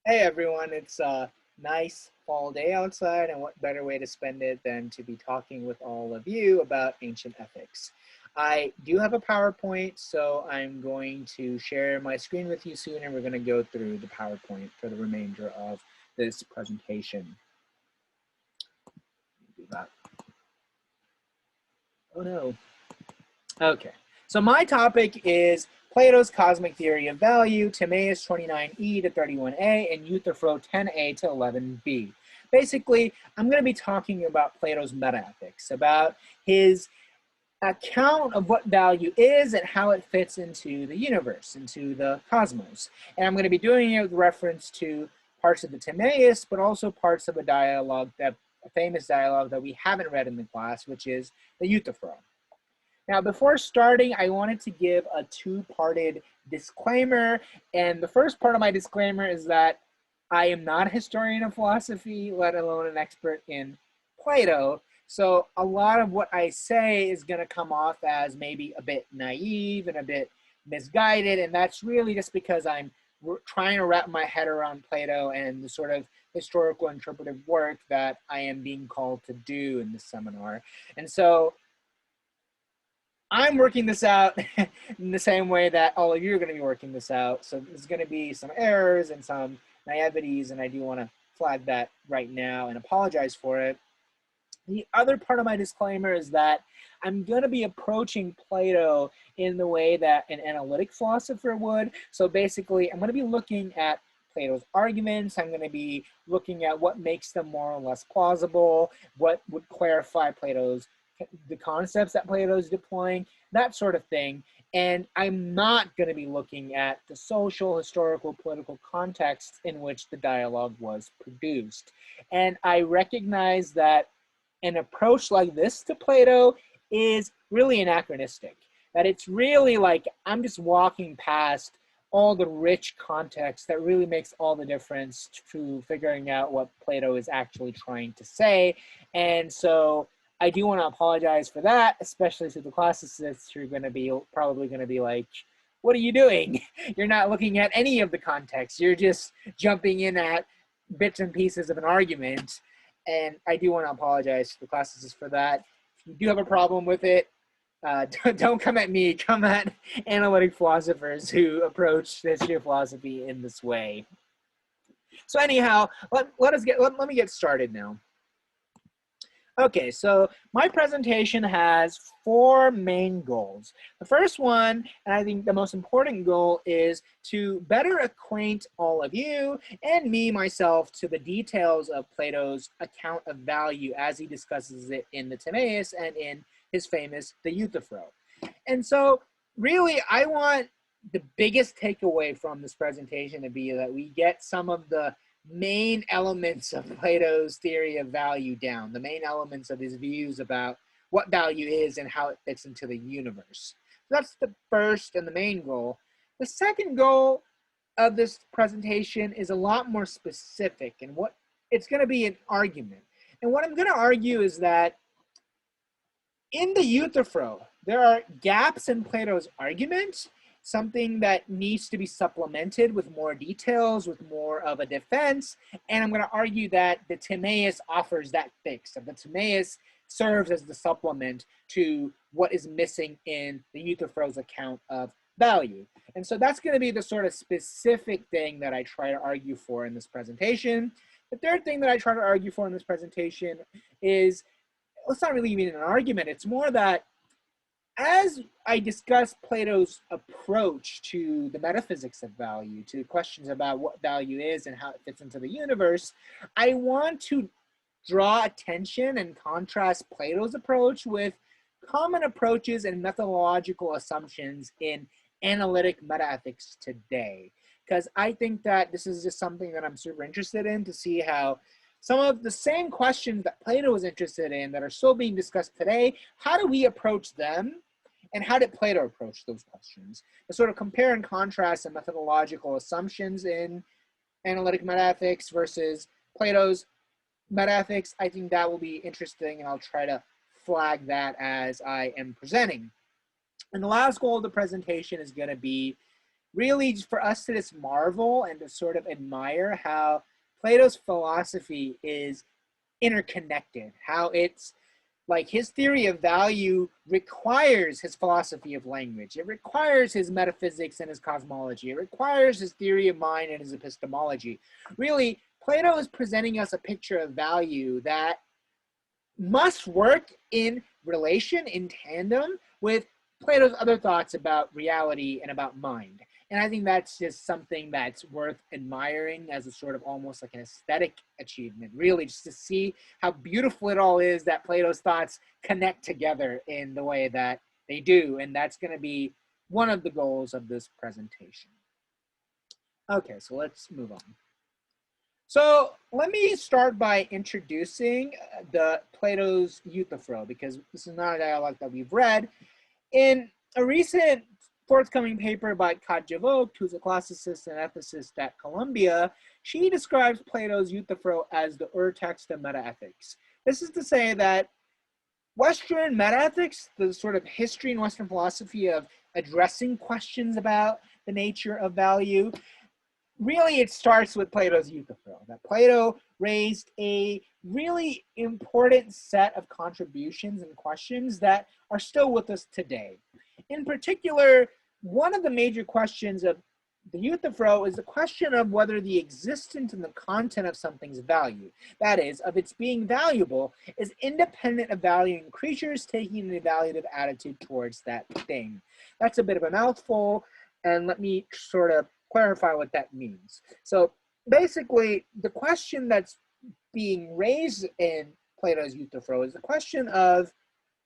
Hey everyone, it's a nice fall day outside, and what better way to spend it than to be talking with all of you about ancient ethics. I do have a PowerPoint, so I'm going to share my screen with you soon, and we're going to go through the PowerPoint for the remainder of this presentation. Do that. Oh no. Okay, so my topic is Plato's Cosmic Theory of Value, Timaeus 29e to 31a, and Euthyphro 10a to 11b. Basically, I'm going to be talking about Plato's metaethics, about his account of what value is and how it fits into the universe, into the cosmos. And I'm going to be doing it with reference to parts of the Timaeus, but also parts of a famous dialogue that we haven't read in the class, which is the Euthyphro. Now, before starting, I wanted to give a two-parted disclaimer. And the first part of my disclaimer is that I am not a historian of philosophy, let alone an expert in Plato. So a lot of what I say is going to come off as maybe a bit naive and a bit misguided. And that's really just because I'm trying to wrap my head around Plato and the sort of historical interpretive work that I am being called to do in this seminar. And so I'm working this out in the same way that all of you are going to be working this out. So there's going to be some errors and some naiveties, and I do want to flag that right now and apologize for it. The other part of my disclaimer is that I'm going to be approaching Plato in the way that an analytic philosopher would. So basically, I'm going to be looking at Plato's arguments. I'm going to be looking at what makes them more or less plausible, what would clarify the concepts that Plato is deploying, that sort of thing. And I'm not going to be looking at the social, historical, political context in which the dialogue was produced. And I recognize that an approach like this to Plato is really anachronistic. That it's really like I'm just walking past all the rich context that really makes all the difference to figuring out what Plato is actually trying to say. And so I do want to apologize for that, especially to the classicists who are probably going to be like, what are you doing? You're not looking at any of the context. You're just jumping in at bits and pieces of an argument. And I do want to apologize to the classicists for that. If you do have a problem with it, don't come at me. Come at analytic philosophers who approach the history of philosophy in this way. So anyhow, let me get started now. Okay, so my presentation has four main goals. The first one, and I think the most important goal, is to better acquaint all of you and myself to the details of Plato's account of value as he discusses it in the Timaeus and in his famous The Euthyphro. And so really, I want the biggest takeaway from this presentation to be that we get some of the main elements of Plato's theory of value down, the main elements of his views about what value is and how it fits into the universe. So that's the first and the main goal. The second goal of this presentation is a lot more specific, and what it's going to be an argument. And what I'm going to argue is that in the Euthyphro, there are gaps in Plato's argument, something that needs to be supplemented with more details, with more of a defense. And I'm going to argue that the Timaeus offers that fix. That the Timaeus serves as the supplement to what is missing in the Euthyphro's account of value. And so that's going to be the sort of specific thing that I try to argue for in this presentation. The third thing that I try to argue for in this presentation is, well, it's not really even an argument. It's more that as I discuss Plato's approach to the metaphysics of value, to questions about what value is and how it fits into the universe, I want to draw attention and contrast Plato's approach with common approaches and methodological assumptions in analytic metaethics today. Because I think that this is just something that I'm super interested in, to see how some of the same questions that Plato was interested in that are still being discussed today, how do we approach them? And how did Plato approach those questions? To sort of compare and contrast the methodological assumptions in analytic metaethics versus Plato's metaethics, I think that will be interesting, and I'll try to flag that as I am presenting. And the last goal of the presentation is going to be really for us to just marvel and to sort of admire how Plato's philosophy is interconnected, how it's like his theory of value requires his philosophy of language. It requires his metaphysics and his cosmology. It requires his theory of mind and his epistemology. Really, Plato is presenting us a picture of value that must work in relation, in tandem with Plato's other thoughts about reality and about mind. And I think that's just something that's worth admiring as a sort of almost like an aesthetic achievement, really, just to see how beautiful it all is that Plato's thoughts connect together in the way that they do. And that's going to be one of the goals of this presentation. Okay, so let's move on. So let me start by introducing the Plato's Euthyphro, because this is not a dialogue that we've read. In a recent forthcoming paper by Katja Vogt, who's a classicist and ethicist at Columbia, she describes Plato's Euthyphro as the ur-text of metaethics. This is to say that Western metaethics, the sort of history in Western philosophy of addressing questions about the nature of value, really, it starts with Plato's Euthyphro, that Plato raised a really important set of contributions and questions that are still with us today. In particular, one of the major questions of the Euthyphro is the question of whether the existence and the content of something's value, that is, of its being valuable, is independent of valuing creatures taking an evaluative attitude towards that thing. That's a bit of a mouthful, and let me sort of clarify what that means. So basically, the question that's being raised in Plato's Euthyphro is the question of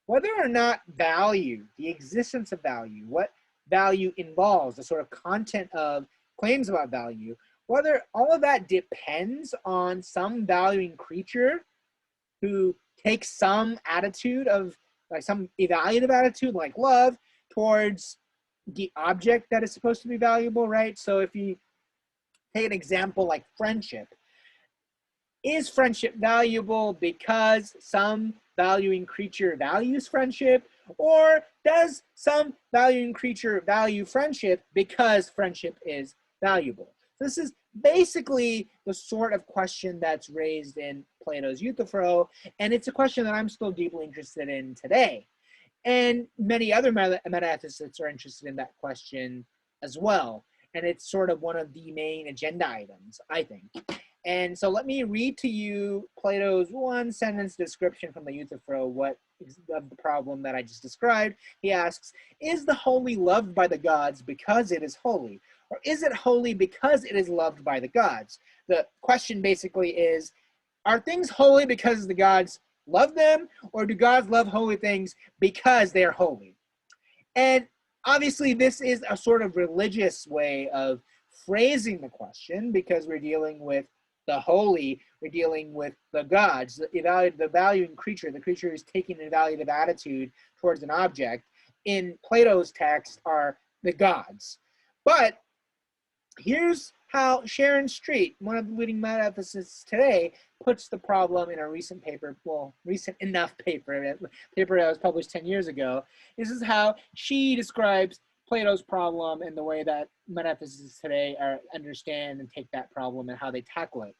whether or not value, the existence of value, what value involves, the sort of content of claims about value, whether all of that depends on some valuing creature who takes some attitude of, like some evaluative attitude like love towards the object that is supposed to be valuable, right? So if you take an example like friendship, is friendship valuable because some valuing creature values friendship, or does some valuing creature value friendship because friendship is valuable? This is basically the sort of question that's raised in Plato's Euthyphro, and it's a question that I'm still deeply interested in today. And many other meta-ethicists are interested in that question as well. And it's sort of one of the main agenda items, I think. And so let me read to you Plato's one-sentence description from the Euthyphro, what of the problem that I just described. He asks, is the holy loved by the gods because it is holy? Or is it holy because it is loved by the gods? The question basically is, are things holy because the gods love them, or do gods love holy things because they're holy? And obviously this is a sort of religious way of phrasing the question, because we're dealing with the holy, we're dealing with the gods, the valuing creature, the creature who's taking an evaluative attitude towards an object. In Plato's text are the gods. But here's how Sharon Street, one of the leading meta-ethicists today, puts the problem in a recent paper, well, recent enough paper, a paper that was published 10 years ago. This is how she describes Plato's problem and the way that meta-ethicists today understand and take that problem and how they tackle it.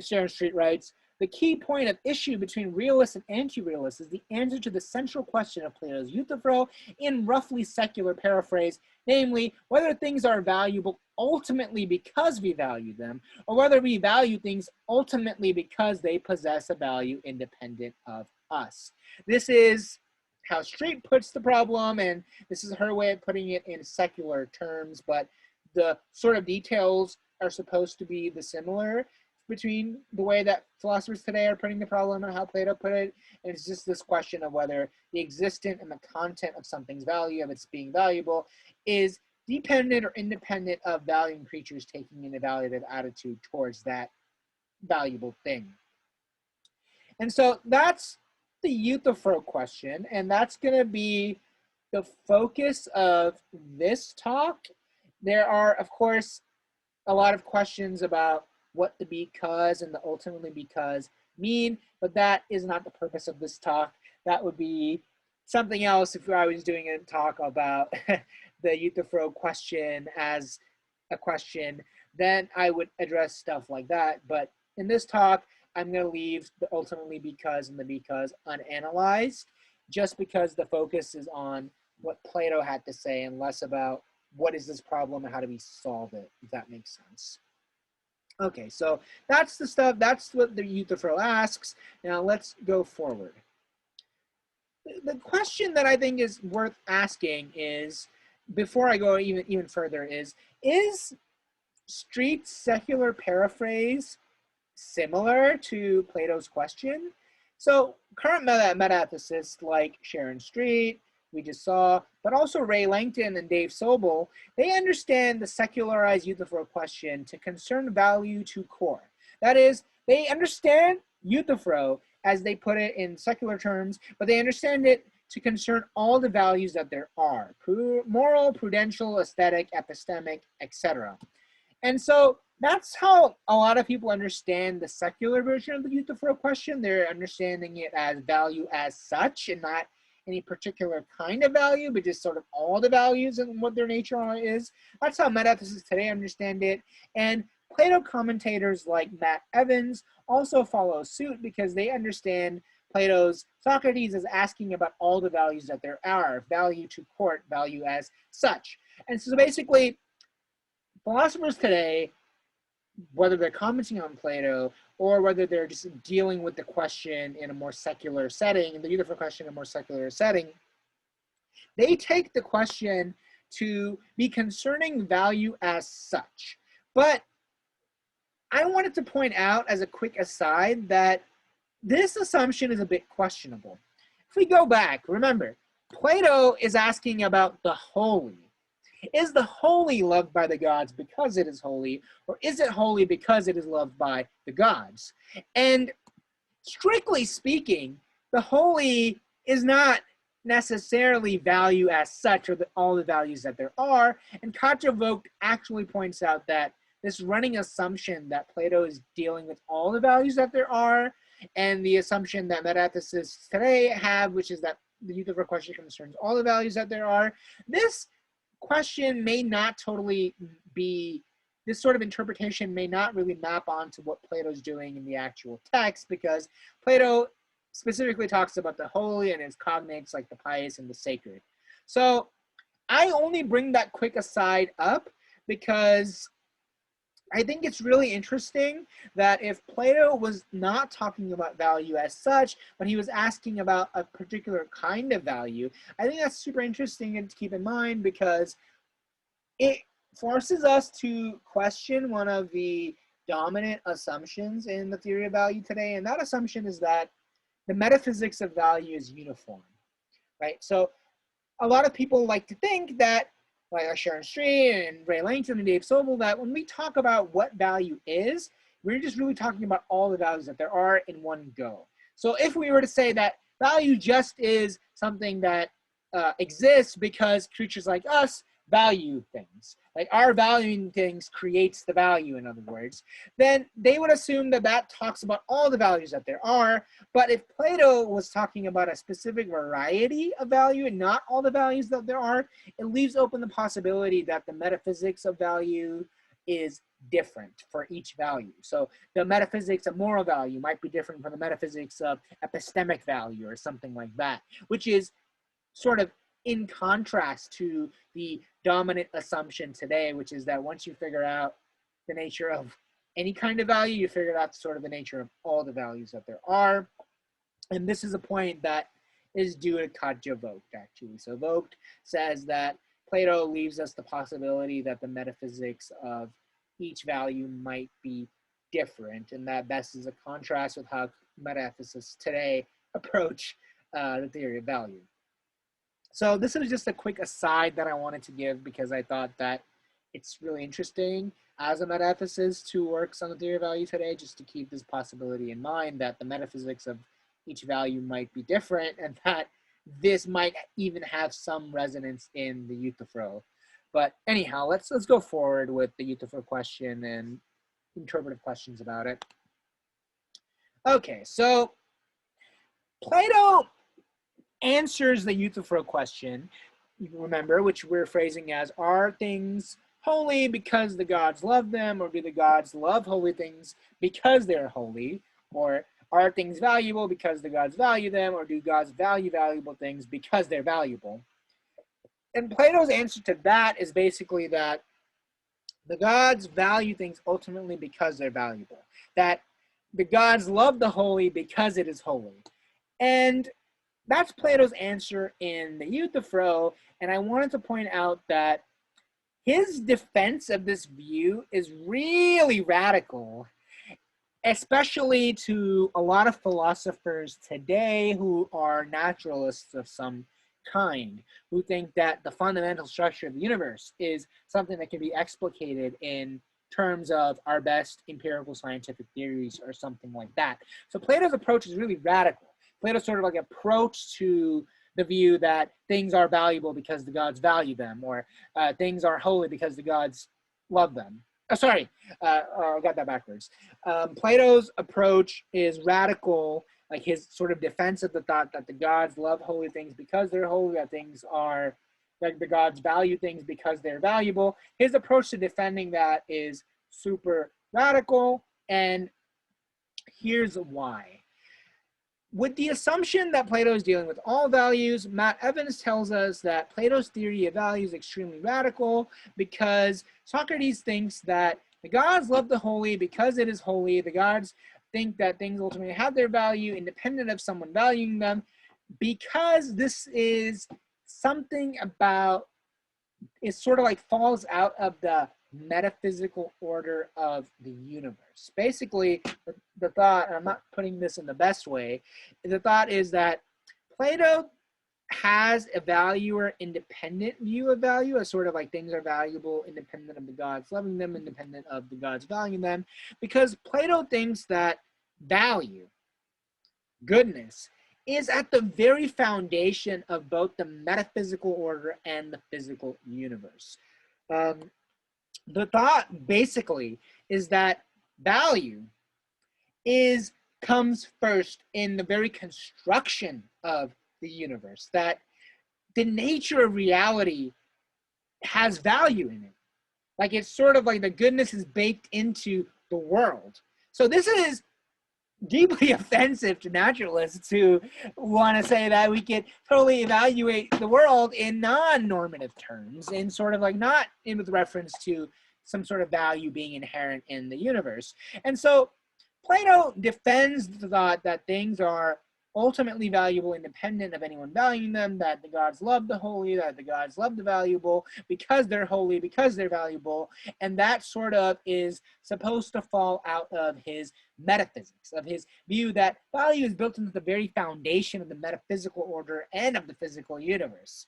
Sharon Street writes, the key point of issue between realists and anti-realists is the answer to the central question of Plato's Euthyphro in roughly secular paraphrase, namely, whether things are valuable ultimately because we value them, or whether we value things ultimately because they possess a value independent of us. This is how Street puts the problem, and this is her way of putting it in secular terms, but the sort of details are supposed to be the similar between the way that philosophers today are putting the problem and how Plato put it. And it's just this question of whether the existence and the content of something's value, of its being valuable, is dependent or independent of valuing creatures taking an evaluative attitude towards that valuable thing. And so that's the Euthyphro question, and that's going to be the focus of this talk. There are, of course, a lot of questions about what the because and the ultimately because mean, but that is not the purpose of this talk. That would be something else if I was doing a talk about the Euthyphro question as a question, then I would address stuff like that. But in this talk, I'm going to leave the ultimately because and the because unanalyzed, just because the focus is on what Plato had to say and less about what is this problem and how do we solve it, if that makes sense. Okay, so that's the stuff, that's what the Euthyphro asks. Now let's go forward. The question that I think is worth asking is, before I go even further, is Street's secular paraphrase similar to Plato's question? So current metaethicists like Sharon Street, we just saw, but also Ray Langton and Dave Sobel, they understand the secularized Euthyphro question to concern value to core. That is, they understand Euthyphro as they put it in secular terms, but they understand it to concern all the values that there are: moral, prudential, aesthetic, epistemic, etc. And so that's how a lot of people understand the secular version of the Euthyphro question. They're understanding it as value as such and not any particular kind of value, but just sort of all the values and what their nature is. That's how metaethicists today understand it. And Plato commentators like Matt Evans also follow suit because they understand Plato's Socrates as asking about all the values that there are, value to court, value as such. And so basically, philosophers today, whether they're commenting on Plato or whether they're just dealing with the question in a more secular setting, the Euthyphro question in a more secular setting, they take the question to be concerning value as such. But I wanted to point out as a quick aside that this assumption is a bit questionable. If we go back, remember, Plato is asking about the holy. Is the holy loved by the gods because it is holy, or is it holy because it is loved by the gods? And strictly speaking, the holy is not necessarily value as such, or all the values that there are. And Vogt actually points out that this running assumption that Plato is dealing with all the values that there are, and the assumption that metaethicists today have, which is that the Euthyphro question concerns all the values that there are, this question may not totally be, this sort of interpretation may not really map onto what Plato's doing in the actual text, because Plato specifically talks about the holy and his cognates like the pious and the sacred. So I only bring that quick aside up because I think it's really interesting that if Plato was not talking about value as such, but he was asking about a particular kind of value, I think that's super interesting to keep in mind because it forces us to question one of the dominant assumptions in the theory of value today, and that assumption is that the metaphysics of value is uniform, right? So a lot of people like to think that, like Sharon Street and Ray Langton and Dave Sobel, that when we talk about what value is, we're just really talking about all the values that there are in one go. So if we were to say that value just is something that exists because creatures like us value things, like our valuing things creates the value, in other words, then they would assume that that talks about all the values that there are. But if Plato was talking about a specific variety of value and not all the values that there are, it leaves open the possibility that the metaphysics of value is different for each value. So the metaphysics of moral value might be different from the metaphysics of epistemic value or something like that, which is sort of in contrast to the dominant assumption today, which is that once you figure out the nature of any kind of value, you figure out sort of the nature of all the values that there are. And this is a point that is due to Vogt, actually. So Vogt says that Plato leaves us the possibility that the metaphysics of each value might be different, and that best is a contrast with how metaethicists today approach the theory of value. So this is just a quick aside that I wanted to give because I thought that it's really interesting as a metaethicist who works on the theory of value today, just to keep this possibility in mind that the metaphysics of each value might be different and that this might even have some resonance in the Euthyphro. But anyhow, let's go forward with the Euthyphro question and interpretive questions about it. Okay, so Plato answers the Euthyphro question you remember, which we're phrasing as, are things holy because the gods love them, or do the gods love holy things because they're holy, or are things valuable because the gods value them, or do gods value valuable things because they're valuable? And Plato's answer to that is basically that the gods value things ultimately because they're valuable, that the gods love the holy because it is holy. And that's Plato's answer in the Euthyphro, and I wanted to point out that his defense of this view is really radical, especially to a lot of philosophers today who are naturalists of some kind, who think that the fundamental structure of the universe is something that can be explicated in terms of our best empirical scientific theories or something like that. So Plato's approach is really radical. Plato's sort of like approach to the view that things are valuable because the gods value them, or things are holy because the gods love them. Oh, sorry, I got that backwards. Plato's approach is radical, like his sort of defense of the thought that the gods love holy things because they're holy, that things are, like the gods value things because they're valuable. His approach to defending that is super radical, and here's why. With the assumption that Plato is dealing with all values, Matt Evans tells us that Plato's theory of value is extremely radical because Socrates thinks that the gods love the holy because it is holy. The gods think that things ultimately have their value independent of someone valuing them, because this is something about, it sort of like falls out of the metaphysical order of the universe. Basically, the thought, and I'm not putting this in the best way, the thought is that Plato has a valuer independent view of value, as sort of like things are valuable independent of the gods loving them, independent of the gods valuing them, because Plato thinks that value, goodness, is at the very foundation of both the metaphysical order and the physical universe. The thought basically is that value comes first in the very construction of the universe, that the nature of reality has value in it. Like, it's sort of like the goodness is baked into the world. So this is deeply offensive to naturalists who want to say that we can totally evaluate the world in non-normative terms, in sort of like not in with reference to some sort of value being inherent in the universe. And so Plato defends the thought that things are ultimately valuable independent of anyone valuing them, that the gods love the holy, that the gods love the valuable because they're holy, because they're valuable, and that sort of is supposed to fall out of his metaphysics, of his view that value is built into the very foundation of the metaphysical order and of the physical universe.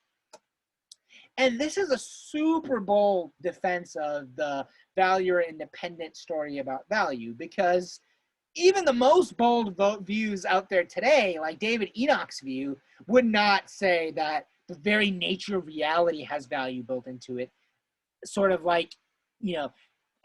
And this is a super bold defense of the valuer independent story about value, because even the most bold views out there today, like David Enoch's view, would not say that the very nature of reality has value built into it, sort of like, you know,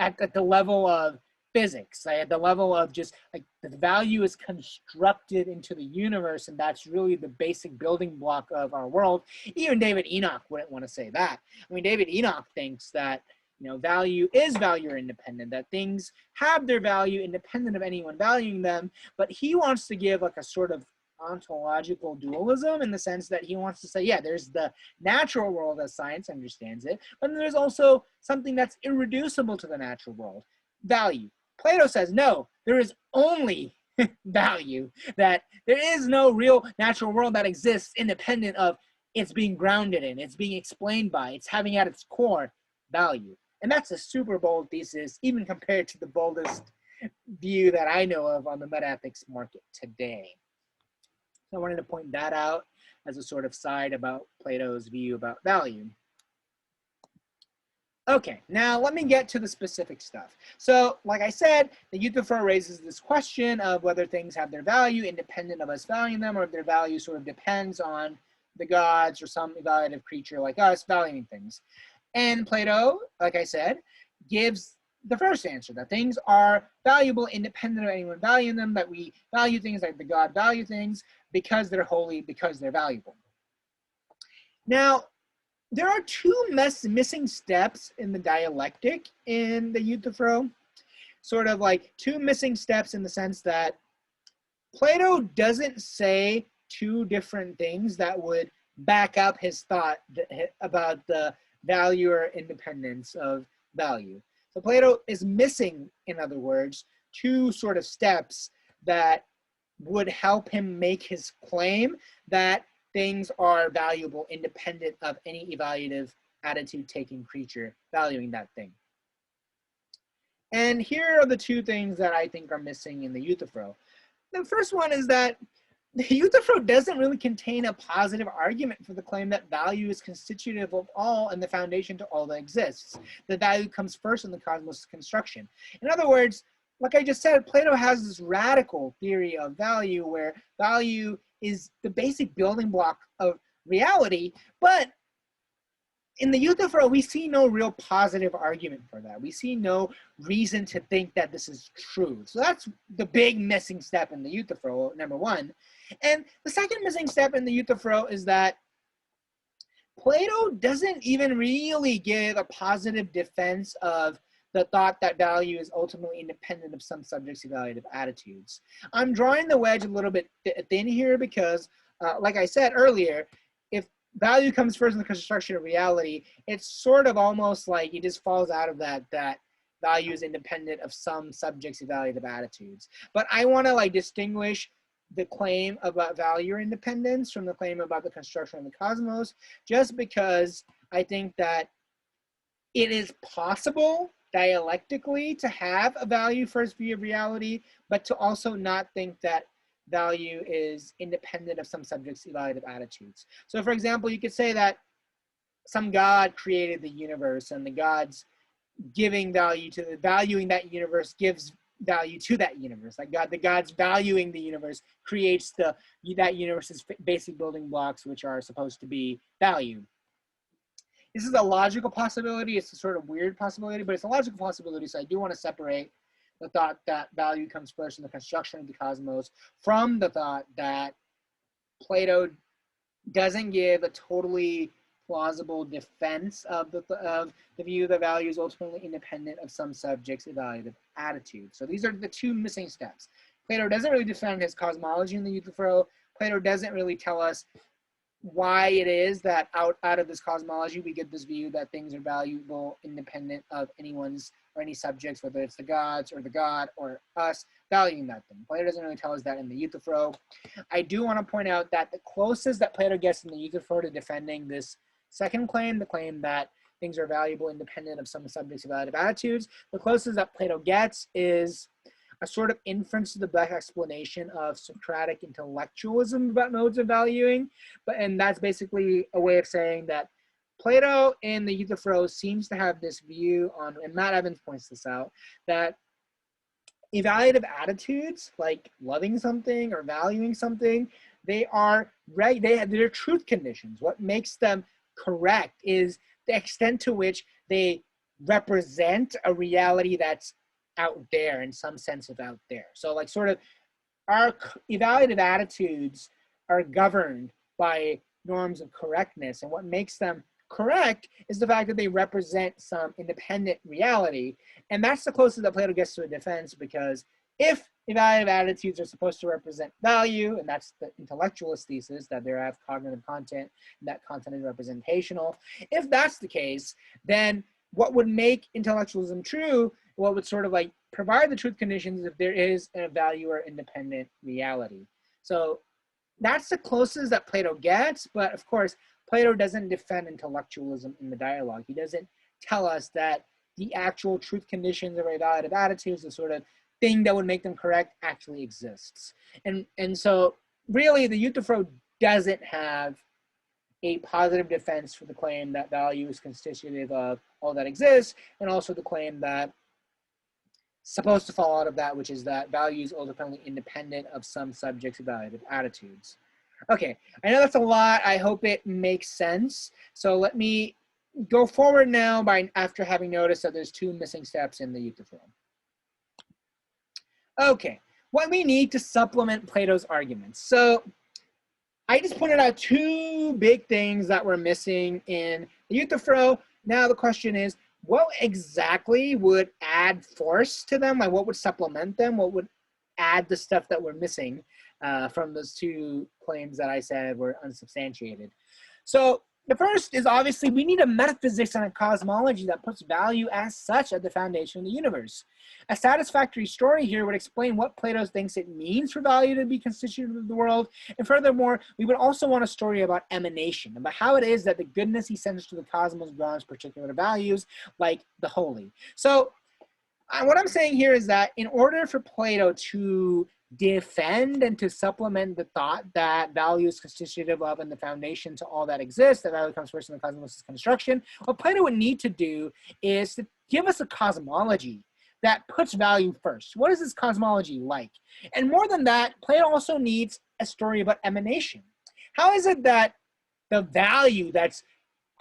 at the level of physics, like at the level of just like the value is constructed into the universe, and that's really the basic building block of our world. Even David Enoch wouldn't want to say that. I mean, David Enoch thinks that, you know, value is value independent, that things have their value independent of anyone valuing them, but he wants to give like a sort of ontological dualism, in the sense that he wants to say, yeah, there's the natural world as science understands it, but then there's also something that's irreducible to the natural world, value. Plato says, no, there is only value, that there is no real natural world that exists independent of it's being grounded in, it's being explained by, it's having at its core value. And that's a super bold thesis, even compared to the boldest view that I know of on the metaethics market today. So I wanted to point that out as a sort of side about Plato's view about value. Okay, now let me get to the specific stuff. So, like I said, the Euthyphro raises this question of whether things have their value independent of us valuing them, or if their value sort of depends on the gods or some evaluative creature like us valuing things. And Plato, like I said, gives the first answer, that things are valuable independent of anyone valuing them, that we value things like the god value things because they're holy, because they're valuable. Now, there are two missing steps in the dialectic in the Euthyphro, sort of like two missing steps in the sense that Plato doesn't say two different things that would back up his thought about the value or independence of value. So Plato is missing, in other words, two sort of steps that would help him make his claim that things are valuable independent of any evaluative attitude-taking creature valuing that thing. And here are the two things that I think are missing in the Euthyphro. The first one is that the Euthyphro doesn't really contain a positive argument for the claim that value is constitutive of all and the foundation to all that exists. The value comes first in the cosmos construction. In other words, like I just said, Plato has this radical theory of value where value is the basic building block of reality, but in the Euthyphro, we see no real positive argument for that. We see no reason to think that this is true. So that's the big missing step in the Euthyphro, number one. And the second missing step in the Euthyphro is that Plato doesn't even really give a positive defense of the thought that value is ultimately independent of some subject's evaluative attitudes. I'm drawing the wedge a little bit thin here because, like I said earlier, if value comes first in the construction of reality, it's sort of almost like it just falls out of that value is independent of some subject's evaluative attitudes. But I want to like distinguish the claim about value independence from the claim about the construction of the cosmos, just because I think that it is possible dialectically to have a value first view of reality, but to also not think that value is independent of some subject's evaluative attitudes. So for example, you could say that some God created the universe and the God's giving value to the valuing that universe gives value to that universe. Like the God's valuing the universe creates that universe's basic building blocks, which are supposed to be value. This is a logical possibility. It's a sort of weird possibility, but it's a logical possibility. So I do want to separate the thought that value comes first in the construction of the cosmos from the thought that Plato doesn't give a totally plausible defense of the view that value is ultimately independent of some subject's evaluative attitude. So these are the two missing steps. Plato doesn't really defend his cosmology in the Euthyphro. Plato doesn't really tell us why it is that out of this cosmology we get this view that things are valuable independent of anyone's or any subjects, whether it's the gods or the God or us valuing that thing. Plato doesn't really tell us that in the Euthyphro. I do want to point out that the closest that Plato gets in the Euthyphro to defending this second claim, the claim that things are valuable independent of some subjects' evaluative attitudes, the closest that Plato gets is a sort of inference to the back explanation of Socratic intellectualism about modes of valuing. And that's basically a way of saying that Plato in the Euthyphro seems to have this view on, and Matt Evans points this out, that evaluative attitudes, like loving something or valuing something, they're truth conditions. What makes them correct is the extent to which they represent a reality that's out there, in some sense of out there. So like sort of our evaluative attitudes are governed by norms of correctness, and what makes them correct is the fact that they represent some independent reality. And that's the closest that Plato gets to a defense, because if evaluative attitudes are supposed to represent value, and that's the intellectualist thesis, that they have cognitive content and that content is representational, if that's the case, then what would make intellectualism true, what would sort of like provide the truth conditions if there is a value or independent reality. So that's the closest that Plato gets, but of course, Plato doesn't defend intellectualism in the dialogue. He doesn't tell us that the actual truth conditions of evaluative attitudes, the sort of thing that would make them correct, actually exists. And so really the Euthyphro doesn't have a positive defense for the claim that value is constitutive of all that exists, and also the claim that supposed to fall out of that, which is that value is ultimately independent of some subject's evaluative attitudes. Okay, I know that's a lot. I hope it makes sense. So let me go forward now after having noticed that there's two missing steps in the Euthyphro. Okay, what we need to supplement Plato's arguments. So I just pointed out two big things that were missing in the Euthyphro. Now the question is, what exactly would add force to them? Like, what would supplement them? What would add the stuff that we're missing from those two claims that I said were unsubstantiated? So the first is obviously we need a metaphysics and a cosmology that puts value as such at the foundation of the universe. A satisfactory story here would explain what Plato thinks it means for value to be constituted of the world. And furthermore, we would also want a story about emanation, about how it is that the goodness he sends to the cosmos grounds particular values, like the holy. So what I'm saying here is that in order for Plato to defend and to supplement the thought that value is constitutive of and the foundation to all that exists, that value comes first in the cosmos' construction, what Plato would need to do is to give us a cosmology that puts value first. What is this cosmology like? And more than that, Plato also needs a story about emanation. How is it that the value that's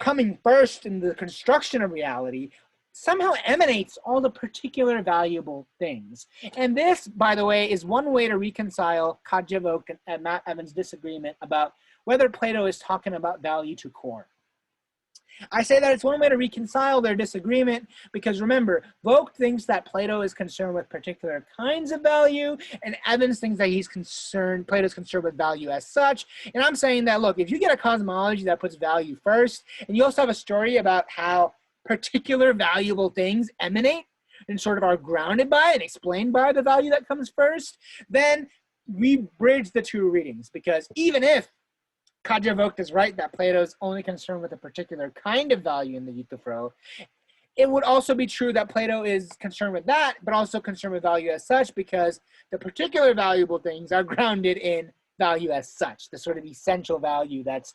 coming first in the construction of reality somehow emanates all the particular valuable things? And this, by the way, is one way to reconcile Katja Vogt and Matt Evans' disagreement about whether Plato is talking about value to core. I say that it's one way to reconcile their disagreement because remember, Vogt thinks that Plato is concerned with particular kinds of value, and Evans thinks that Plato's concerned with value as such. And I'm saying that, look, if you get a cosmology that puts value first, and you also have a story about how particular valuable things emanate and sort of are grounded by and explained by the value that comes first, then we bridge the two readings. Because even if Katja Vogt is right that Plato's only concerned with a particular kind of value in the Euthyphro, it would also be true that Plato is concerned with that, but also concerned with value as such, because the particular valuable things are grounded in value as such, the sort of essential value that's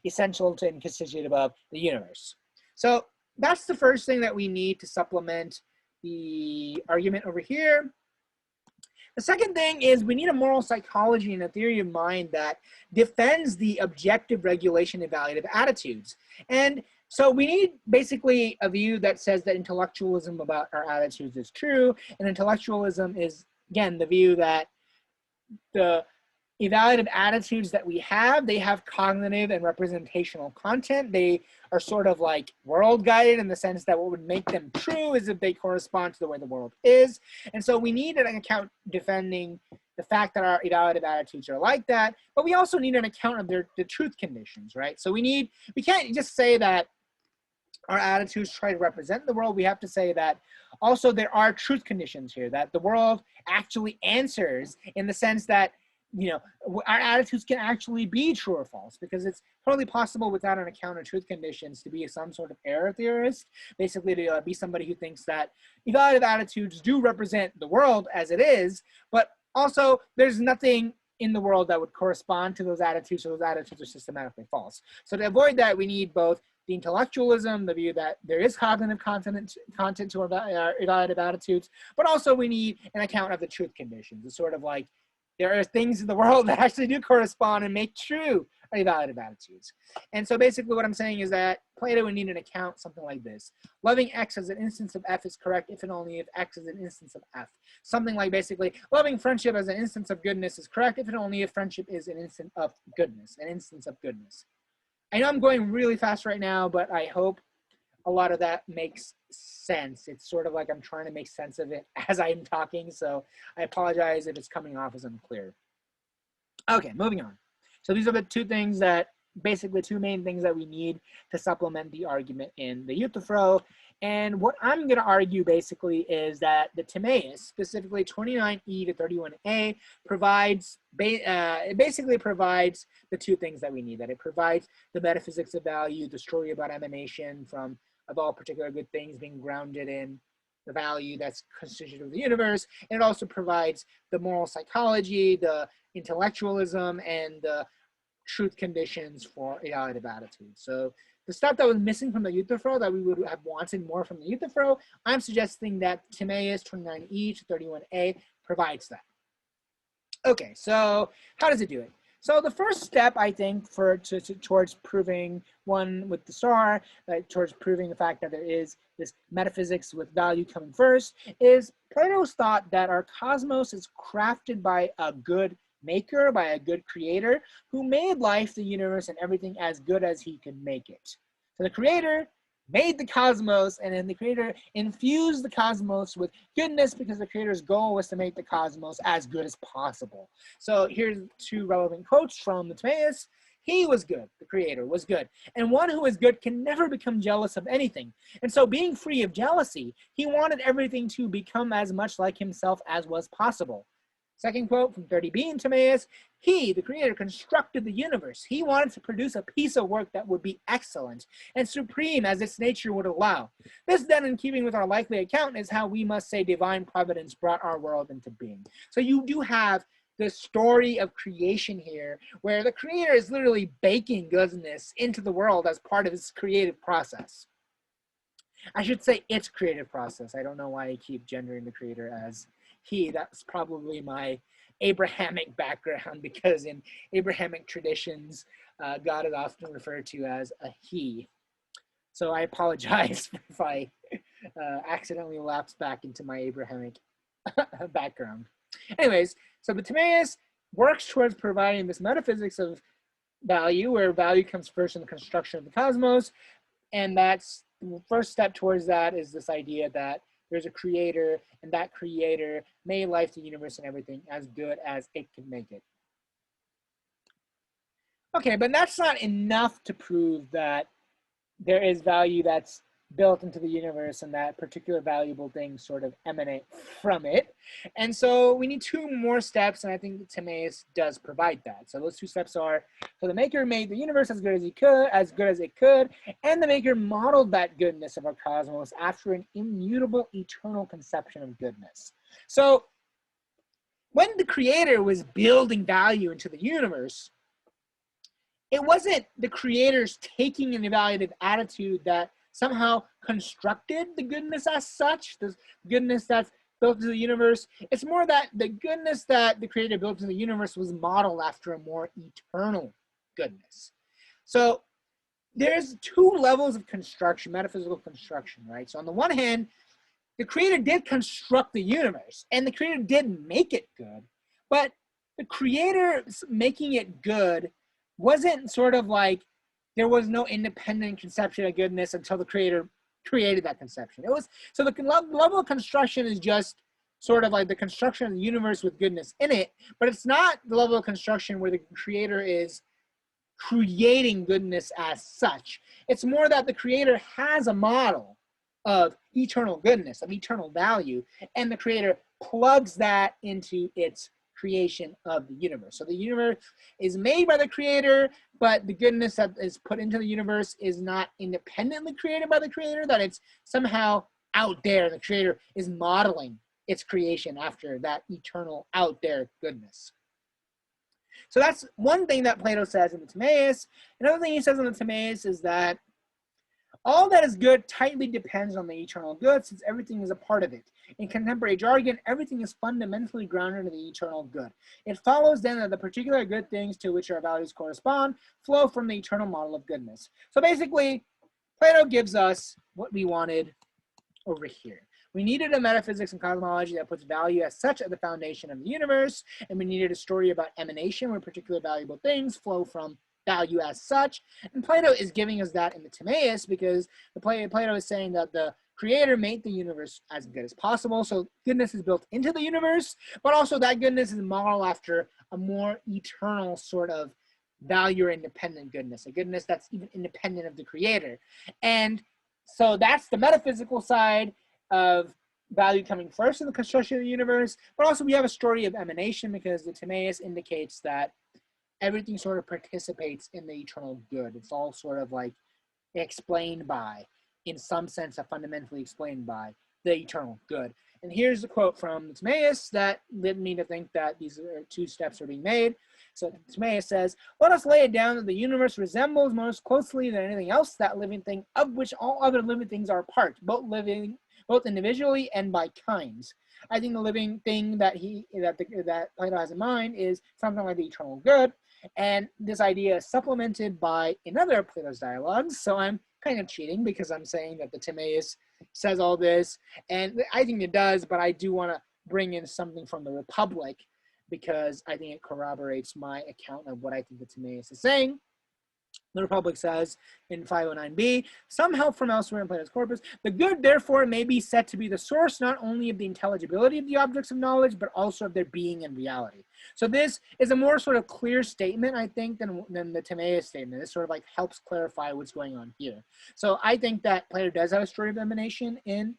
essential to and constitutive of the universe. So that's the first thing that we need to supplement the argument over here. The second thing is we need a moral psychology and a theory of mind that defends the objective regulation and evaluative attitudes. And so we need basically a view that says that intellectualism about our attitudes is true, and intellectualism is, again, the view that the evaluative attitudes that we have, they have cognitive and representational content. They are sort of like world guided in the sense that what would make them true is if they correspond to the way the world is. And so we need an account defending the fact that our evaluative attitudes are like that, but we also need an account of the truth conditions, right? So we can't just say that our attitudes try to represent the world. We have to say that also there are truth conditions here, that the world actually answers in the sense that, you know, our attitudes can actually be true or false, because it's totally possible without an account of truth conditions to be some sort of error theorist, basically to be somebody who thinks that evaluative attitudes do represent the world as it is, but also there's nothing in the world that would correspond to those attitudes, so those attitudes are systematically false. So to avoid that, we need both the intellectualism, the view that there is cognitive content to our evaluative attitudes, but also we need an account of the truth conditions. It's sort of like there are things in the world that actually do correspond and make true our evaluative attitudes. And so basically what I'm saying is that Plato would need an account something like this. Loving X as an instance of F is correct if and only if X is an instance of F. Something like basically loving friendship as an instance of goodness is correct if and only if friendship is an instance of goodness, an instance of goodness. I know I'm going really fast right now, but I hope a lot of that makes sense. It's sort of like I'm trying to make sense of it as I'm talking, so I apologize if it's coming off as unclear. Okay, moving on. So these are the two things that, basically two main things that we need to supplement the argument in the Euthyphro. And what I'm going to argue basically is that the Timaeus, specifically 29e to 31a, basically provides the two things that we need. That it provides the metaphysics of value, the story about emanation of all particular good things being grounded in the value that's constituted of the universe. And it also provides the moral psychology, the intellectualism, and the truth conditions for evaluative attitudes. So the stuff that was missing from the Euthyphro, that we would have wanted more from the Euthyphro, I'm suggesting that Timaeus 29e to 31a provides that. Okay, so how does it do it? So the first step, I think, towards proving one with the SAR, towards proving the fact that there is this metaphysics with value coming first, is Plato's thought that our cosmos is crafted by a good maker, by a good creator, who made life, the universe, and everything as good as he could make it. So the creator made the cosmos, and then the creator infused the cosmos with goodness because the creator's goal was to make the cosmos as good as possible. So here's two relevant quotes from the Timaeus. He was good, the creator was good, and one who is good can never become jealous of anything. And so being free of jealousy, he wanted everything to become as much like himself as was possible. Second quote from 30b in Timaeus, he, the creator, constructed the universe. He wanted to produce a piece of work that would be excellent and supreme as its nature would allow. This then, in keeping with our likely account, is how we must say divine providence brought our world into being. So you do have the story of creation here, where the creator is literally baking goodness into the world as part of his creative process. I should say its creative process. I don't know why I keep gendering the creator as he. That's probably my Abrahamic background, because in Abrahamic traditions, God is often referred to as a he. So I apologize if I accidentally lapse back into my Abrahamic background. Anyways, so the Timaeus works towards providing this metaphysics of value, where value comes first in the construction of the cosmos, and that's the first step towards that is this idea that there's a creator, and that creator made life, the universe, and everything as good as it can make it. Okay, but that's not enough to prove that there is value that's built into the universe and that particular valuable things sort of emanate from it. And so we need two more steps, and I think Timaeus does provide that. So those two steps are, so the maker made the universe as good as it could, and the maker modeled that goodness of our cosmos after an immutable, eternal conception of goodness. So when the creator was building value into the universe, it wasn't the creators taking an evaluative attitude that somehow constructed the goodness as such, the goodness that's built into the universe. It's more that the goodness that the creator built into the universe was modeled after a more eternal goodness. So there's two levels of construction, metaphysical construction, right? So on the one hand, the creator did construct the universe, and the creator did make it good, but the creator making it good wasn't sort of like there was no independent conception of goodness until the creator created that conception. It was, so the level of construction is just sort of like the construction of the universe with goodness in it, but it's not the level of construction where the creator is creating goodness as such. It's more that the creator has a model of eternal goodness, of eternal value, and the creator plugs that into its creation of the universe. So the universe is made by the creator, but the goodness that is put into the universe is not independently created by the creator, that it's somehow out there. The creator is modeling its creation after that eternal out there goodness. So that's one thing that Plato says in the Timaeus. Another thing he says in the Timaeus is that all that is good tightly depends on the eternal good, since everything is a part of it. In contemporary jargon, everything is fundamentally grounded in the eternal good. It follows then that the particular good things to which our values correspond flow from the eternal model of goodness. So basically, Plato gives us what we wanted over here. We needed a metaphysics and cosmology that puts value as such at the foundation of the universe, and we needed a story about emanation where particular valuable things flow from value as such. And Plato is giving us that in the Timaeus, because Plato is saying that the creator made the universe as good as possible. So goodness is built into the universe, but also that goodness is modeled after a more eternal sort of value or independent goodness, a goodness that's even independent of the creator. And so that's the metaphysical side of value coming first in the construction of the universe, but also we have a story of emanation, because the Timaeus indicates that everything sort of participates in the eternal good. It's all sort of like explained by, in some sense, fundamentally explained by the eternal good. And here's a quote from the Timaeus that led me to think that these two steps are being made. So Timaeus says, let us lay it down that the universe resembles most closely than anything else that living thing of which all other living things are a part, both individually and by kinds. I think the living thing that Plato has in mind is something like the eternal good, and this idea is supplemented by another of Plato's dialogues. So I'm kind of cheating because I'm saying that the Timaeus says all this, and I think it does, but I do want to bring in something from the Republic because I think it corroborates my account of what I think the Timaeus is saying. The Republic says in 509b, some help from elsewhere in Plato's corpus. The good, therefore, may be said to be the source not only of the intelligibility of the objects of knowledge, but also of their being and reality. So this is a more sort of clear statement, I think, than the Timaeus statement. This sort of like helps clarify what's going on here. So I think that Plato does have a story of emanation in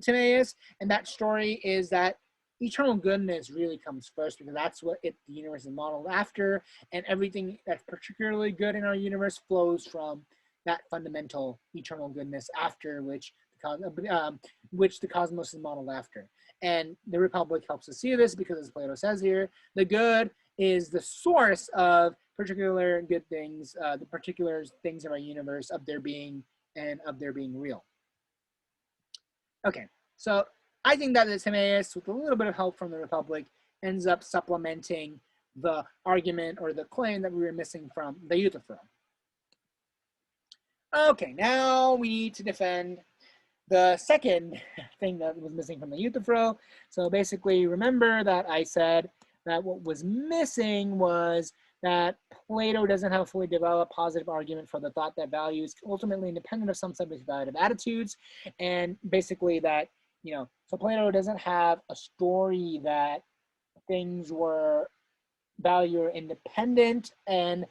Timaeus, and that story is that eternal goodness really comes first, because that's what the universe is modeled after, and everything that's particularly good in our universe flows from that fundamental eternal goodness, after which the cosmos is modeled after. And the Republic helps us see this because, as Plato says here, the good is the source of particular good things, the particular things of our universe, of their being and of their being real. Okay, so I think that the Timaeus, with a little bit of help from the Republic, ends up supplementing the argument or the claim that we were missing from the Euthyphro. Okay, now we need to defend the second thing that was missing from the Euthyphro. So basically, remember that I said that what was missing was that Plato doesn't have a fully developed positive argument for the thought that value is ultimately independent of some subject-evaluative attitudes, and basically that, so Plato doesn't have a story that things were value independent, and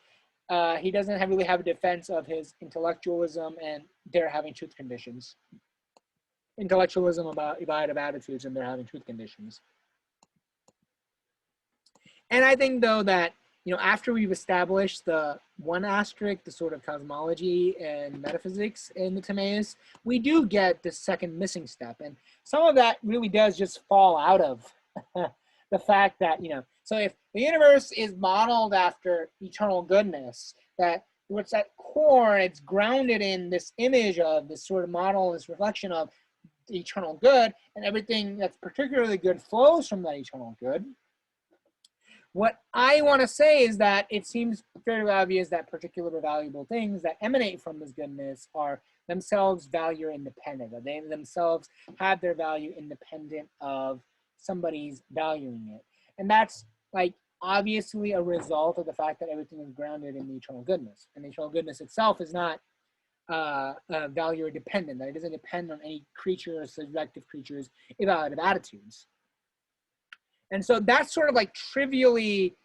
he doesn't really have a defense of his intellectualism and their having truth conditions. Intellectualism about evaluative attitudes and their having truth conditions. And I think, though, that after we've established the one asterisk, the sort of cosmology and metaphysics in the Timaeus, we do get this second missing step. And some of that really does just fall out of the fact that, so if the universe is modeled after eternal goodness, that what's at core, it's grounded in this image of this sort of model, this reflection of the eternal good, and everything that's particularly good flows from that eternal good. What I want to say is that it seems fairly obvious that particular valuable things that emanate from this goodness are themselves value independent, that they themselves have their value independent of somebody's valuing it. And that's like obviously a result of the fact that everything is grounded in the eternal goodness. And the eternal goodness itself is not value dependent, that it doesn't depend on any creature or subjective creature's evaluative attitudes. And so that's sort of like trivially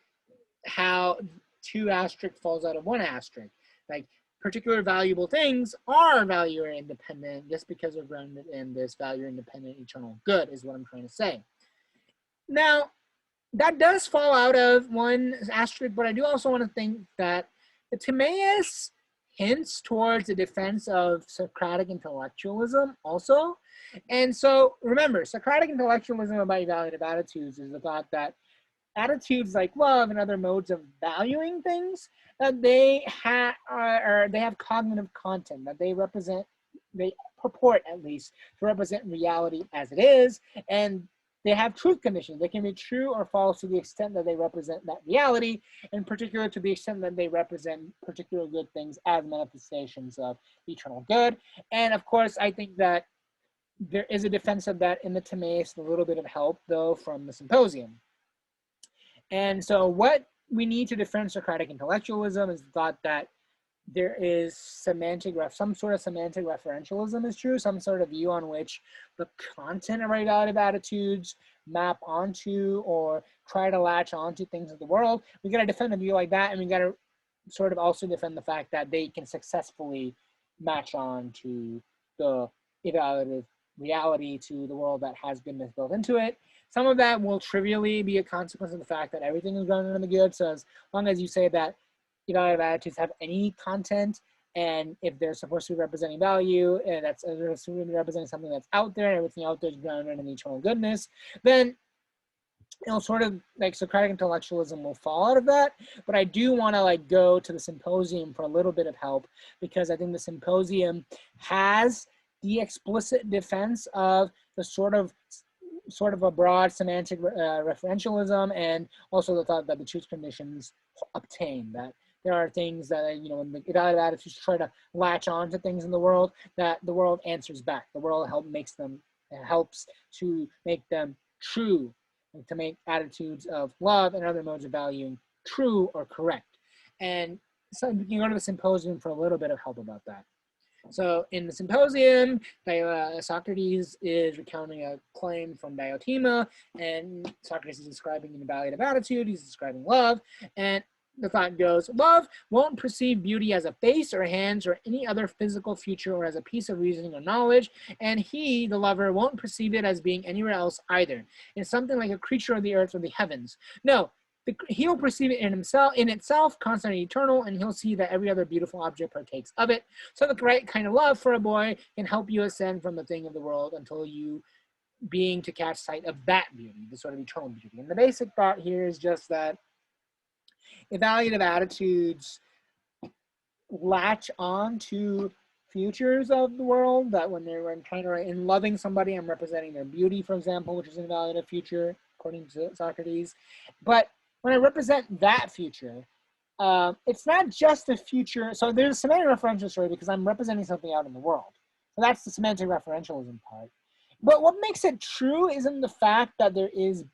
how two asterisk falls out of one asterisk. Like particular valuable things are value independent just because they're grounded in this value independent eternal good is what I'm trying to say. Now, that does fall out of one asterisk, but I do also want to think that the Timaeus hints towards the defense of Socratic intellectualism also. And so remember, Socratic intellectualism about evaluative attitudes is the thought that attitudes like love and other modes of valuing things, that they have cognitive content, that they purport at least to represent reality as it is, and they have truth conditions. They can be true or false to the extent that they represent that reality, in particular to the extent that they represent particular good things as manifestations of eternal good. And of course, I think that there is a defense of that in the Timaeus, a little bit of help, though, from the Symposium. And so what we need to defend Socratic intellectualism is the thought that there is some sort of semantic referentialism is true, some sort of view on which the content of our evaluative attitudes map onto or try to latch onto things of the world. We got to defend a view like that, and we got to sort of also defend the fact that they can successfully match on to the evaluative reality, to the world that has goodness built into it. Some of that will trivially be a consequence of the fact that everything is grounded in the good. So as long as you say that evaluative attitudes have any content, and if they're supposed to be representing value, and that's representing something that's out there, and everything out there is grounded in eternal goodness, then sort of like Socratic intellectualism will fall out of that. But I do want to go to the Symposium for a little bit of help, because I think the Symposium has the explicit defense of the sort of a broad semantic referentialism, and also the thought that the truth conditions obtain, that there are things that, when the evaluative attitudes try to latch on to things in the world, that the world answers back. The world helps to make them true, and to make attitudes of love and other modes of valuing true or correct. And So you can go to the symposium for a little bit of help about that. So in the symposium, Socrates is recounting a claim from Diotima, and Socrates is describing an evaluative attitude. He's describing love, and the thought goes, love won't perceive beauty as a face or hands or any other physical feature or as a piece of reasoning or knowledge, and he, the lover, won't perceive it as being anywhere else either. It's something like a creature of the earth or the heavens. No, he'll perceive it in himself, in itself, constant and eternal, and he'll see that every other beautiful object partakes of it. So the right kind of love for a boy can help you ascend from the thing of the world until you being to catch sight of that beauty, the sort of eternal beauty. And the basic thought here is just that evaluative attitudes latch on to features of the world, that when I'm trying to write, in loving somebody, I'm representing their beauty, for example, which is an evaluative feature, according to Socrates. But when I represent that feature, it's not just a feature. So there's a semantic referential story because I'm representing something out in the world. So that's the semantic referentialism part. But what makes it true isn't the fact that there is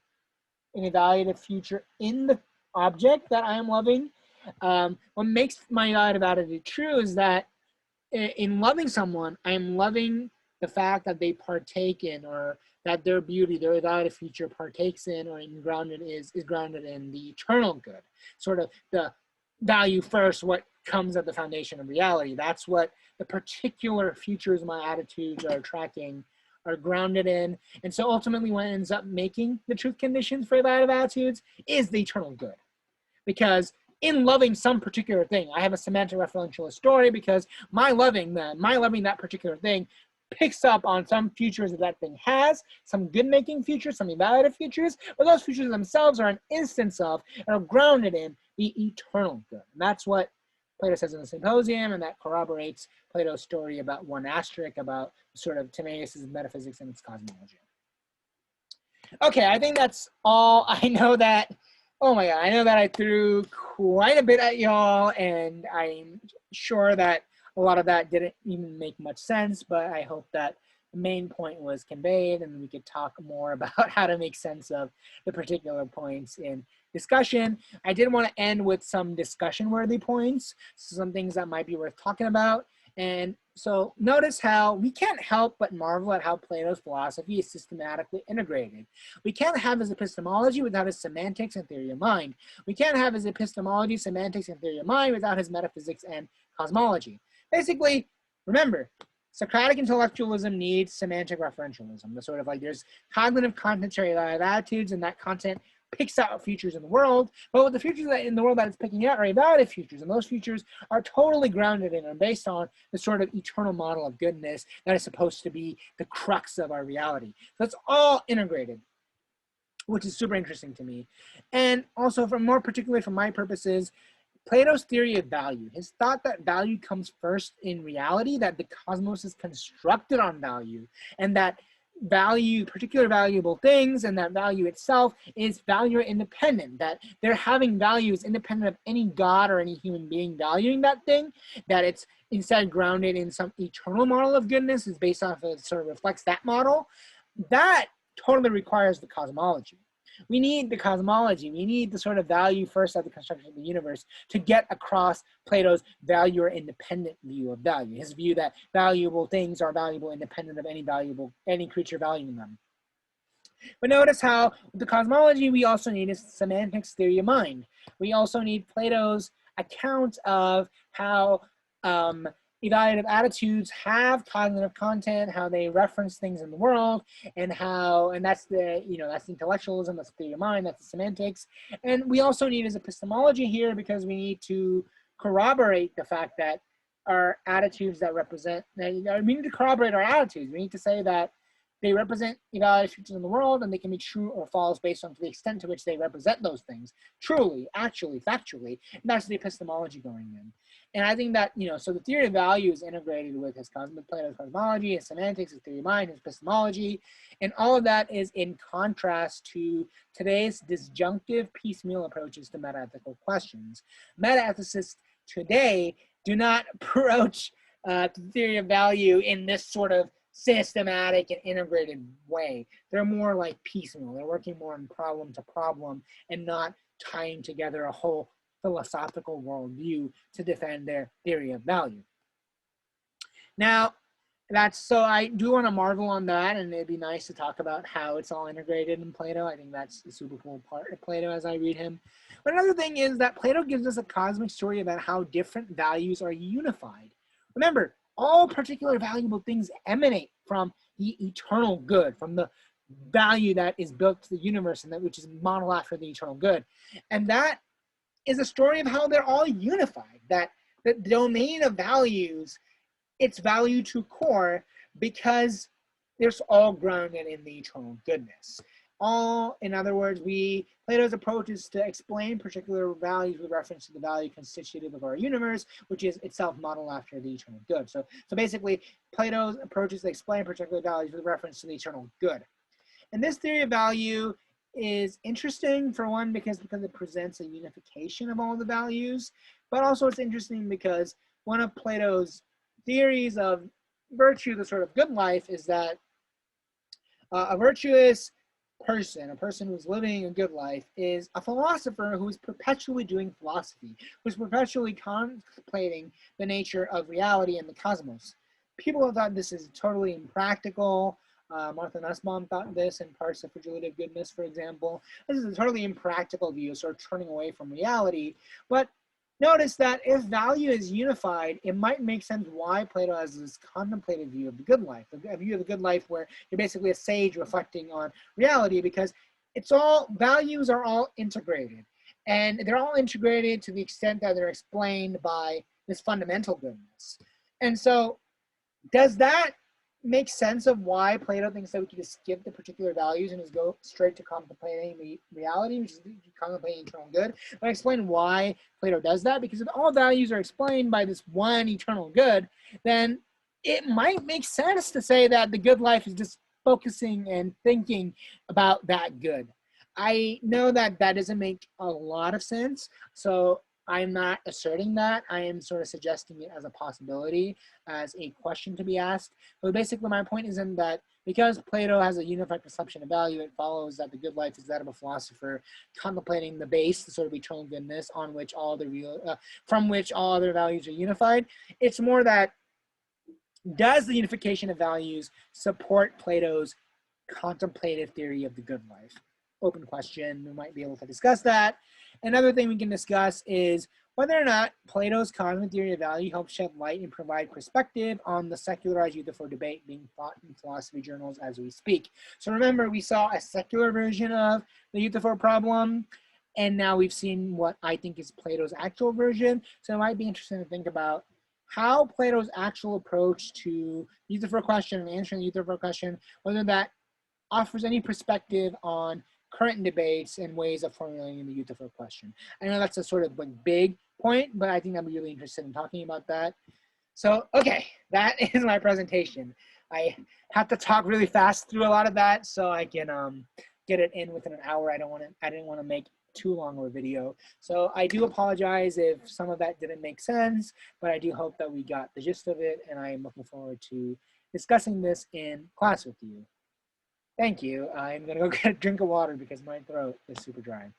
an evaluative feature in the object that I am loving. What makes my evaluative attitude true is that in loving someone, I'm loving the fact that they partake in, or that their beauty, their evaluative feature partakes in, or is grounded in the eternal good, sort of the value first, what comes at the foundation of reality. That's what the particular features my attitudes are tracking, are grounded in. And so ultimately what ends up making the truth conditions for evaluative attitudes is the eternal good. Because in loving some particular thing, I have a semantic referentialist story because my loving that particular thing picks up on some features that thing has, some good-making features, some evaluative features, but those features themselves are an instance of and are grounded in the eternal good. And that's what Plato says in the Symposium, and that corroborates Plato's story about one asterisk, about sort of Timaeus' metaphysics and its cosmology. Okay, I think that's all. I know that, oh my God, I know that I threw quite a bit at y'all, and I'm sure that a lot of that didn't even make much sense, but I hope that the main point was conveyed, and we could talk more about how to make sense of the particular points in discussion. I did want to end with some discussion-worthy points, some things that might be worth talking about. And so notice how we can't help but marvel at how Plato's philosophy is systematically integrated. We can't have his epistemology without his semantics and theory of mind. We can't have his epistemology, semantics, and theory of mind without his metaphysics and cosmology. Basically, remember, Socratic intellectualism needs semantic referentialism. The sort of like there's cognitive content-ary attitudes, and that content picks out features in the world, but with the features that in the world that it's picking out are evaluative features, and those features are totally grounded in and based on the sort of eternal model of goodness that is supposed to be the crux of our reality. So it's all integrated, which is super interesting to me. And also, for more particularly for my purposes, Plato's theory of value, his thought that value comes first in reality, that the cosmos is constructed on value, and that value, particular valuable things, and that value itself is value independent, that their having value is independent of any god or any human being valuing that thing, that it's instead grounded in some eternal model of goodness, is based off of, sort of reflects that model. That totally requires the cosmology. We need the cosmology. We need the sort of value first of the construction of the universe to get across Plato's value or independent view of value. His view that valuable things are valuable independent of any creature valuing them. But notice how with the cosmology, we also need a semantics theory of mind. We also need Plato's account of how evaluative attitudes have cognitive content, how they reference things in the world, and that's the intellectualism, that's the theory of mind, that's the semantics. And we also need his epistemology here because we need to corroborate the fact that our attitudes that represent, we need to corroborate our attitudes. We need to say that they represent evaluative features in the world, and they can be true or false based on the extent to which they represent those things, truly, actually, factually. And that's the epistemology going in. And I think that, so the theory of value is integrated with Plato's cosmology, his semantics, his theory of mind, his epistemology, and all of that is in contrast to today's disjunctive piecemeal approaches to metaethical questions. Metaethicists today do not approach the theory of value in this sort of systematic and integrated way. They're more like piecemeal. They're working more on problem to problem and not tying together a whole philosophical worldview to defend their theory of value. Now, so I do want to marvel on that, and it'd be nice to talk about how it's all integrated in Plato. I think that's a super cool part of Plato as I read him. But another thing is that Plato gives us a cosmic story about how different values are unified. Remember, all particular valuable things emanate from the eternal good, from the value that is built to the universe and that which is modeled after the eternal good. And that is a story of how they're all unified, that the domain of values, its value to core, because they're all grounded in the eternal goodness. In other words, Plato's approach is to explain particular values with reference to the value constitutive of our universe, which is itself modeled after the eternal good. So basically, Plato's approach is to explain particular values with reference to the eternal good. And this theory of value is interesting, for one, because it presents a unification of all the values, but also it's interesting because one of Plato's theories of virtue, the sort of good life, is that a virtuous person, a person who's living a good life, is a philosopher who is perpetually doing philosophy, who's perpetually contemplating the nature of reality and the cosmos. People have thought this is totally impractical. Martha Nussbaum thought this in Parts of Fragility of Goodness, for example. This is a totally impractical view, sort of turning away from reality. But notice that if value is unified, it might make sense why Plato has this contemplative view of the good life, a view of the good life where you're basically a sage reflecting on reality, because values are all integrated. And they're all integrated to the extent that they're explained by this fundamental goodness. And so does that make sense of why Plato thinks that we can just skip the particular values and just go straight to contemplating the reality, which is contemplating eternal good? But I explain why Plato does that, because if all values are explained by this one eternal good, then it might make sense to say that the good life is just focusing and thinking about that good. I know that that doesn't make a lot of sense, so I'm not asserting that. I am sort of suggesting it as a possibility, as a question to be asked. But basically my point is in that because Plato has a unified perception of value, it follows that the good life is that of a philosopher contemplating the base, the sort of eternal goodness on which from which all other values are unified. It's more that, does the unification of values support Plato's contemplative theory of the good life? Open question. We might be able to discuss that. Another thing we can discuss is whether or not Plato's cosmic theory of value helps shed light and provide perspective on the secularized Euthyphro debate being fought in philosophy journals as we speak. So remember, we saw a secular version of the Euthyphro problem, and now we've seen what I think is Plato's actual version. So it might be interesting to think about how Plato's actual approach to the Euthyphro question and answering the Euthyphro question, whether that offers any perspective on current debates and ways of formulating the Euthyphro question. I know that's a sort of like big point, but I think I'm really interested in talking about that. So, okay, that is my presentation. I have to talk really fast through a lot of that so I can get it in within an hour. I didn't want to make too long of a video. So I do apologize if some of that didn't make sense, but I do hope that we got the gist of it, and I am looking forward to discussing this in class with you. Thank you. I'm gonna go get a drink of water because my throat is super dry.